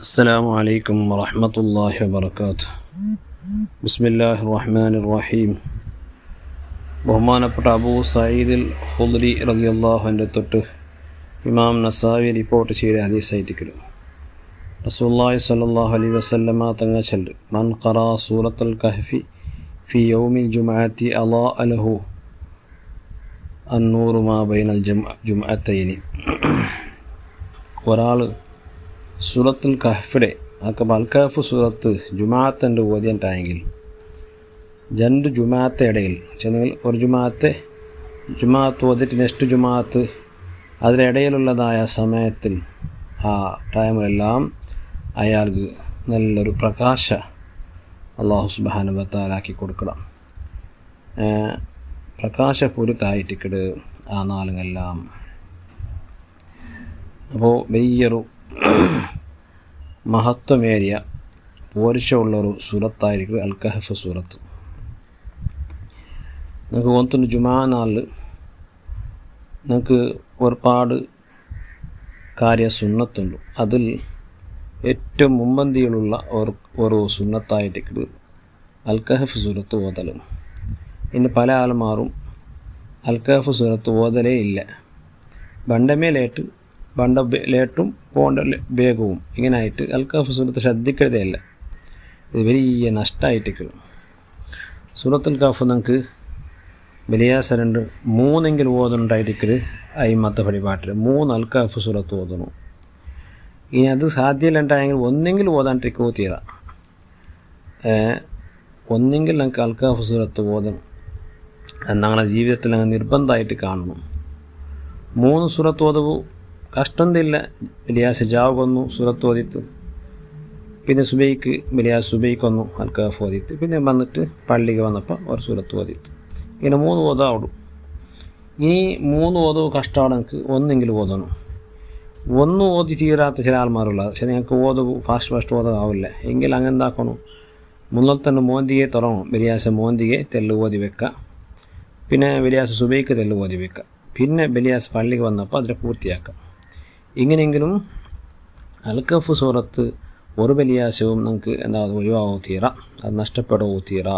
السلام عليكم ورحمة الله وبركاته. بسم الله الرحمن الرحيم. ബഹുമാനപ്പെട്ട അബൂ സഈദ് അൽ ഖുദ്രി റളിയല്ലാഹു അൻഹു തൊട്ട് ഇമാം നസാവി റിപ്പോർട്ട് ചെയ്ത ഹദീസായിട്ട് റസൂലുള്ളാഹി സ്വല്ലല്ലാഹു അലൈഹി വസല്ലമ തങ്ങൾ ചൊല്ലു മൻ ഖറാ സൂറത്തുൽ കഹ്ഫി ഫി യൗമിൽ ജുമുഅത്തി അളാഅ ലഹു അന്നൂറു മാ ബൈനൽ ജുമുഅത്തൈനി. ഒരാൾ സൂറത്തുൽ കഹ്ഫിടെ അൽ കഹ്ഫ് സൂറത്ത് ജുമാഅത്തിൻ്റെ ഓതിയിട്ടായെങ്കിൽ രണ്ട് ജുമാഅത്തെ ഇടയിൽ ചെന്നെങ്കിൽ ഒരു ജുമാഅത്ത് ഓതിട്ട് നെക്സ്റ്റ് ജുമാഅത്ത് അതിനിടയിലുള്ളതായ സമയത്തിൽ ആ ടൈമിലെല്ലാം അയാൾക്ക് നല്ലൊരു പ്രകാശ അല്ലാഹു സുബ്ഹാനഹു വ തആല ആക്കി കൊടുക്കണം. പ്രകാശപൂരിതായിട്ടിക്കട് ആ നാളുകളെല്ലാം. അപ്പോൾ വലിയൊരു മഹത്വമേറിയ പോരിശമുള്ളൊരു സൂറത്തായിരിക്കും അൽ കഹ്ഫ് സൂറത്ത്. നമുക്ക് ഓന്തുന്ന ജുമാ നാളിൽ നമുക്ക് ഒരുപാട് കാര്യ സുന്നത്തുണ്ട്. അതിൽ ഏറ്റവും മുമ്പന്തിയിലുള്ള ഒരു സുന്നത്തായിട്ട് അൽ കഹ്ഫ് സൂറത്ത് ഓതലും. ഇന്ന് പല ആൾമാരും അൽ കഹ്ഫ് സൂറത്ത് ഓതലേ ഇല്ല. ബണ്ട ലേട്ടും പോണ്ട വേഗവും ഇങ്ങനായിട്ട് അൽ കഹ്ഫ് സൂറത്ത് ശ്രദ്ധിക്കരുതേ ഇല്ല. ഇത് വലിയ നഷ്ടമായിട്ടേക്കും. സൂറത്തുൽ കഹ്ഫ് നമുക്ക് വലിയാസരണ്ട് മൂന്നെങ്കിലും ഓതുന്നുണ്ടായിരിക്കരുത്. അയിമത്തെ പരിപാടിയിൽ 3 അൽ കഹ്ഫ് സൂറത്ത് ഓതണം. ഇനി അത് സാധ്യമല്ലാണ്ടായെങ്കിൽ ഒന്നെങ്കിലും ഓതാണ്ടിരിക്കുമോ തീരാ. ഒന്നെങ്കിൽ നമുക്ക് അൽ കഹ്ഫ് സൂറത്ത് ഓതണം. ഞങ്ങളുടെ ജീവിതത്തിൽ അങ്ങ് നിർബന്ധമായിട്ട് കാണണം. 3 സൂറത്ത് ഓതവും കഷ്ടമൊന്നുമില്ല. വലിയാസ് ജാവുകൊന്നു സൂറത്ത് ഓതിത്ത്, പിന്നെ സുബൈക്കൊന്നു അൽ കഹ്ഫ് ഓതിത്ത്, പിന്നെ വന്നിട്ട് പള്ളിക്ക് വന്നപ്പോൾ ഒരു സൂറത്ത് ഓതിത്ത്. ഇങ്ങനെ 3 ഓതാവിടും. ഇനി 3 ഓതവും കഷ്ടമാണ്. എനിക്ക് ഒന്നെങ്കിലും ഓതണം. ഒന്നും ഓതി തീരാത്ത ചില ആൾമാരുള്ളത്. പക്ഷേ ഞങ്ങൾക്ക് ഓതവും ഫാസ്റ്റ് ഓതാവില്ല എങ്കിൽ അങ്ങനെ എന്താക്കണം, മുന്നിൽ തന്നെ മോന്തിയെ തുറങ്ങണം. വലിയാസ് മോന്തിയെ തെല്ല് ഓതി വെക്കുക, പിന്നെ വലിയാസ് സുബൈക്ക് തെല്ല് ഓതി വെക്കുക, പിന്നെ വലിയാസ് പള്ളിക്ക് വന്നപ്പോൾ അതിനെ പൂർത്തിയാക്കാം. ഇങ്ങനെയെങ്കിലും അൽ കഹ്ഫ് സൂറത്ത് ഒരു വലിയാസവും നമുക്ക് ഒഴിവാകോ തീരാ, അത് നഷ്ടപ്പെടുകയോ തീരാ.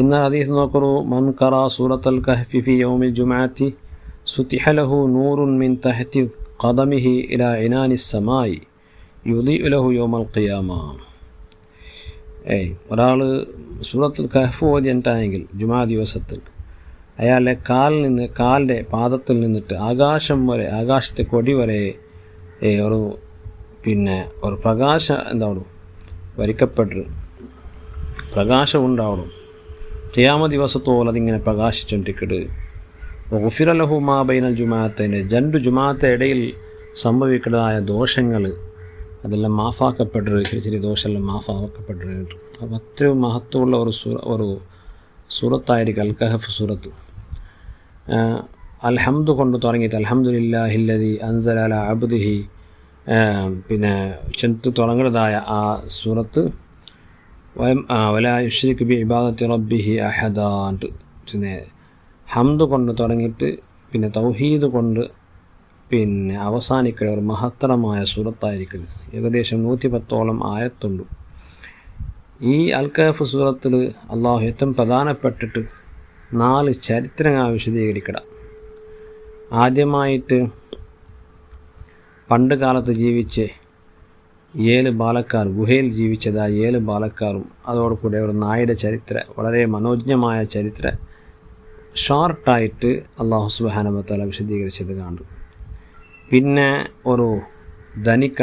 ഇന്ന് ഹദീസ് നോക്കൂ. മൻ ഖറാ സൂറത്തുൽ കഹ്ഫി ഫി യൗമിൽ ജുമുഅത്തി സുതിഹ ലഹു നൂറുൻ മിൻ തഹ്തി ഖദമിഹി ഇലാ ഇനാനിസ് സമായി യുദീഉ ലഹു യൗമൽ ഖിയാമ. ഒരാൾ സൂറത്തുൽ കഹ്ഫ് ഓതിയിട്ടായെങ്കിൽ ജുമാ ദിവസത്തിൽ അയാളുടെ കാലിൻ്റെ പാദത്തിൽ നിന്നിട്ട് ആകാശം വരെ, ആകാശത്തെ കൊടി വരെ ഒരു പ്രകാശം വരിക്കപ്പെട്ട് പ്രകാശം ഉണ്ടാവണം. ഖിയാമ ദിവസത്തോളം അതിങ്ങനെ പ്രകാശിച്ചുകൊണ്ടിരിക്കട്. ഗുഫിറ ലഹു മാ ബൈനൽ ജുമാഅത്തൈനി, 2 ജുമാഅത്തെ ഇടയിൽ സംഭവിക്കുന്നതായ ദോഷങ്ങൾ അതെല്ലാം മാഫാക്കപ്പെട്ട്, ചെറിയ ദോഷമെല്ലാം മാഫാക്കപ്പെട്ടിട്ടുണ്ട്. അപ്പം അത്രയും മഹത്വമുള്ള ഒരു സൂറത്തായിരിക്കും അൽ കഹ്ഫ് സൂറത്ത്. അൽഹംദു കൊണ്ട് തുടങ്ങിയിട്ട് അൽഹംദുലില്ലാഹില്ലദി അൻസല അലാ അബ്ദിഹി, പിന്നെ ചെന്ന് തുടങ്ങുന്നതായ ആ സൂറത്ത് വലാ യുശ്രികു ബി ഇബാദത്തി റബ്ബിഹി അഹദാണ്ട്, പിന്നെ ഹംദ് കൊണ്ട് തുടങ്ങിയിട്ട് പിന്നെ തൗഹീദ് കൊണ്ട് പിന്നെ അവസാനിക്കുന്ന ഒരു മഹത്തരമായ സൂറത്തായിരിക്കും. ഏകദേശം 110ഓളം ആയത്തുണ്ട്. ഈ അൽ കഹ്ഫ് സൂറത്തിൽ അള്ളാഹു ഏറ്റവും പ്രധാനപ്പെട്ടിട്ട് 4 ചരിത്രങ്ങൾ വിശദീകരിക്കണം. ആദ്യമായിട്ട് പണ്ട് കാലത്ത് ജീവിച്ച് 7 ബാലക്കാർ, ഗുഹയിൽ ജീവിച്ചതായ 7 ബാലക്കാരും അതോടുകൂടെ ഒരു നായയുടെ ചരിത്രം, വളരെ മനോജ്ഞമായ ചരിത്രം ഷോർട്ടായിട്ട് അല്ലാഹു സുബ്ഹാനഹു വ തആല വിശദീകരിച്ചത് കണ്ടു. പിന്നെ ഒരു ധനിക,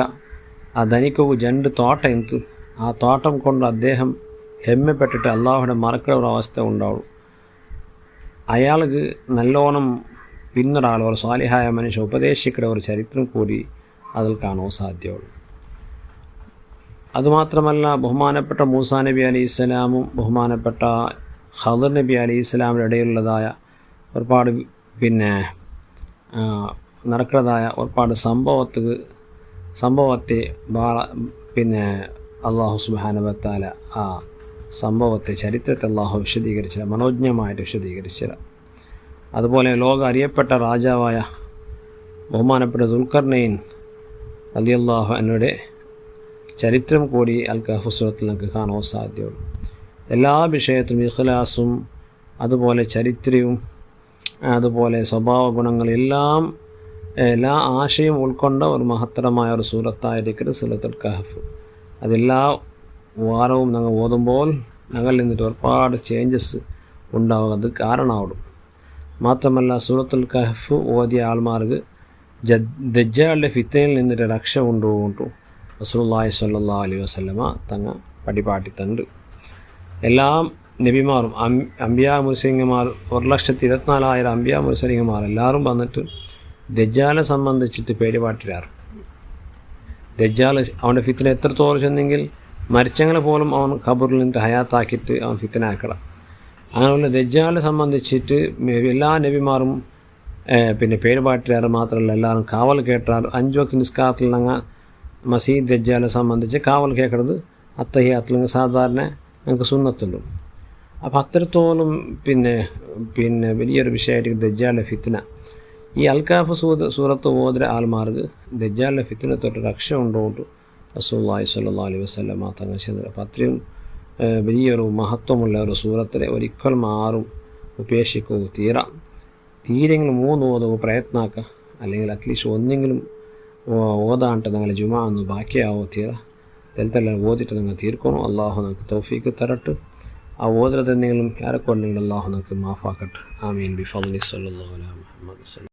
ആ ധനികക്ക് 2 തോട്ടം എന്ത്, ആ തോട്ടം കൊണ്ട് അദ്ദേഹം ഹെമ്മപ്പെട്ടിട്ട് അള്ളാഹുടെ മറക്കുന്ന ഒരു അവസ്ഥ ഉണ്ടാവും. അയാൾക്ക് നല്ലോണം പിന്നൊരാൾ, ഒരു സ്വാലിഹായ മനുഷ്യ ഉപദേശിക്കുന്ന ഒരു ചരിത്രം കൂടി അതിൽ കാണാൻ സാധ്യമുള്ളൂ. അതുമാത്രമല്ല, ബഹുമാനപ്പെട്ട മൂസാ നബി അലൈഹി സ്വലാമും ബഹുമാനപ്പെട്ട ഖദർ നബി അലൈഹി സ്വലാമിൻ്റെ ഇടയിലുള്ളതായ ഒരുപാട് പിന്നെ നടക്കുന്നതായ ഒരുപാട് സംഭവത്തെ പിന്നെ അള്ളാഹു സുബ്ഹാനഹു വ തആല ആ സംഭവത്തെ, ചരിത്രത്തെ അള്ളാഹു വിശദീകരിച്ചില്ല, മനോജ്ഞമായിട്ട് വിശദീകരിച്ചില്ല. അതുപോലെ ലോകം അറിയപ്പെട്ട രാജാവായ ബഹുമാനപ്പെട്ട ദുൽഖർനൈൻ റളിയല്ലാഹു അൻഹുയുടെ ചരിത്രം കൂടി അൽ കഹ്ഫ് സൂറത്തിൽ നമുക്ക് കാണാൻ സാധ്യതയുള്ളൂ. എല്ലാ വിഷയത്തിലും ഇഖ്ലാസും അതുപോലെ ചരിത്രവും അതുപോലെ സ്വഭാവ ഗുണങ്ങളെല്ലാം എല്ലാ ആശയം ഉൾക്കൊണ്ട ഒരു മഹത്തരമായ ഒരു സൂറത്തായിരിക്കും സൂറത്തുൽ കഹ്ഫ്. അതെല്ലാ വാരവും ഞങ്ങൾ ഓതുമ്പോൾ ഞങ്ങളിൽ നിന്നിട്ട് ഒരുപാട് ചേഞ്ചസ് ഉണ്ടാവുക അത് കാരണമാവും. മാത്രമല്ല സൂറത്തുൽ കഹ്ഫ് ഓതിയ ആൾമാർക്ക് ദജ്ജാലിൻ്റെ ഫിത്തനയിൽ നിന്നിട്ട് രക്ഷ കൊണ്ടുപോകും റസൂലുള്ളാഹി സ്വല്ലല്ലാഹു അലൈഹി വസല്ലമ തങ്ങ പടിപാട്ടിത്തണ്ട്. എല്ലാ നബിമാരും അംബിയാ മുർസലിങ്ങന്മാർ 1,24,000 അംബിയാ മുർസലിങ്ങന്മാർ എല്ലാവരും വന്നിട്ട് ദജ്ജാലെ സംബന്ധിച്ചിട്ട് പേടിപാട്ടിലാറ്. ദജ്ജാൽ അവൻ്റെ ഫിത്തന എത്രത്തോളം ചെന്നെങ്കിൽ മരിച്ചങ്ങളെ പോലും അവൻ ഖബറിൽ നിന്നിട്ട് ഹയാത്താക്കിയിട്ട് അവൻ ഫിത്തനാക്കണം. അങ്ങനെയുള്ള ദജ്ജാലെ സംബന്ധിച്ചിട്ട് എല്ലാ നബിമാരും പിന്നെ പേരുപാട്ടിലാറ്. മാത്രമല്ല എല്ലാവരും കാവൽ കേട്ടാറ്. 5 വക്ത് നിസ്കാരത്തിൽ ഞങ്ങൾ മസീദ് ദജ്ജാലെ സംബന്ധിച്ച് കാവൽ കേൾക്കുന്നത് അത്തഹിയാത്തിൽ സാധാരണ ഞങ്ങൾക്ക് സുന്നത്തുള്ളൂ. അപ്പോൾ അത്രത്തോളം പിന്നെ വലിയൊരു വിഷയമായിട്ട് ദജ്ജാലിൻ്റെ ഫിത്തന. ഈ അൽ കഹ്ഫ് സൂറത്ത് ഓതിയ ആൾമാർക്ക് ദജ്ജാലിൻ്റെ ഫിത്തന തൊട്ട് രക്ഷ ഉണ്ടോണ്ട് റസൂലുള്ളാഹി സ്വല്ലല്ലാഹു അലൈഹി വസല്ലമ തങ്ങൾ ചെയ്തത്. അപ്പോൾ അത്രയും വലിയൊരു മഹത്വമുള്ള ഒരു സൂറത്തിനെ ഒരിക്കലും ആരും ഉപേക്ഷിക്കുക തീരെങ്കിലും 3 ഓതുക പ്രയത്നാക്കുക. അല്ലെങ്കിൽ അറ്റ്ലീസ്റ്റ് ഒന്നെങ്കിലും ഓതാണ്ട് ഞങ്ങളെ ജുമാ ഒന്ന് ബാക്കിയാവോ ദലത്തെല്ലാം ഓതിയിട്ട് നിങ്ങൾ തീർക്കണം. അള്ളാഹു നമുക്ക് തൗഫീക്ക് തരട്ടെ. ആ ഓതുന്നത് എന്തെങ്കിലും ആരെക്കൊണ്ടെങ്കിലും അള്ളാഹു നമുക്ക് മാഫാക്കട്ടെ. ആമീൻ ബിഫദ്ലി സ്വല്ലല്ലാഹു അലൈഹി മുഹമ്മദ്.